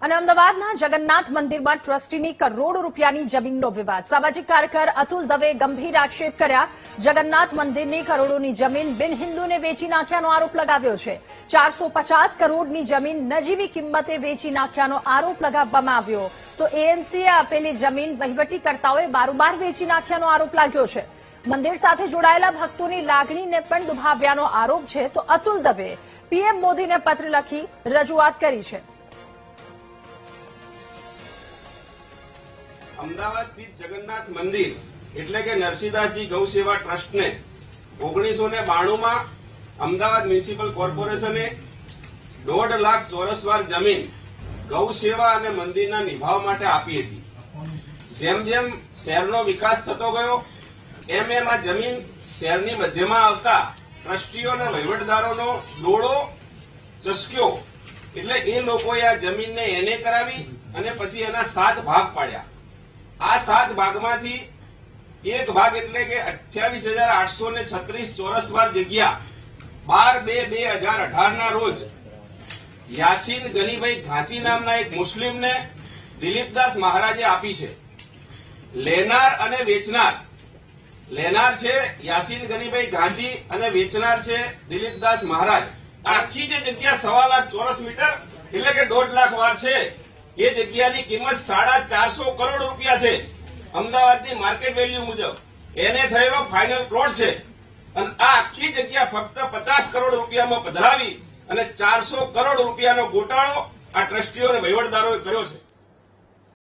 અને અમદાવાદના જગન્નાથ મંદિરમાં ટ્રસ્ટીની કરોડો રૂપિયાની જમીનનો વિવાદ. સામાજિક કાર્યકર અતુલ દવે ગંભીર આક્ષેપ કર્યા. જગન્નાથ મંદિરની કરોડોની જમીન બિન હિન્દુને વેચી નાખ્યાનો આરોપ લગાવ્યો છે. 450 કરોડની જમીન નજીવી કિંમતે વેચી નાખ્યાનો આરોપ લગાવવામાં આવ્યો. તો એએમસીએ આપેલી જમીન વહીવટીકર્તાઓએ બારોબાર વેચી નાખ્યાનો આરોપ લાગ્યો છે. મંદિર સાથે જોડાયેલા ભક્તોની લાગણીને પણ દુભાવ્યાનો આરોપ છે. તો અતુલ દવે પીએમ મોદીને પત્ર લખી રજૂઆત કરી છે. અમદાવાદ સ્થિત જગન્નાથ મંદિર એટલે કે નરસિંહદાસજી ગૌ સેવા ટ્રસ્ટને 1992માં અમદાવાદ મ્યુનિસિપલ કોર્પોરેશને 1.5 લાખ ચોરસ વાર જમીન ગૌ સેવા અને મંદિરના નિભાવ માટે આપી હતી. જેમ જેમ શહેરનો વિકાસ થતો ગયો એમ આ જમીન શહેરની મધ્યમાં આવતા ટ્રસ્ટીઓ અને વહીવટદારોનો દોડો ચસક્યો એટલે એ લોકોએ આ જમીનને એને કરાવી અને પછી એના 7 ભાગ પાડ્યા. આ 7 ભાગમાંથી એક ભાગ એટલે કે 28,836 ચોરસ વાર જગ્યા 12/2/2018 ના રોજ યાસીન ગનીભાઈ ઘાંચી નામના એક મુસ્લિમને દિલીપદાસ મહારાજે આપી છે. લેનાર અને વેચનાર, લેનાર છે યાસીન ગનીભાઈ ઘાંચી અને વેચનાર છે દિલીપદાસ મહારાજ. આખી જે જગ્યા 1.25 લાખ ચોરસ મીટર એટલે કે 1.5 લાખ વાર છે એ જગ્યાની કિંમત 450 કરોડ રૂપિયા છે. અમદાવાદની માર્કેટ વેલ્યુ મુજબ એને થયેલો ફાઇનલ પ્લોટ છે. અને આ આખી જગ્યા ફક્ત 50 કરોડ રૂપિયામાં પધરાવી અને 400 કરોડ રૂપિયાનો ગોટાળો આ ટ્રસ્ટીઓ અને વહીવટદારોએ કર્યો છે.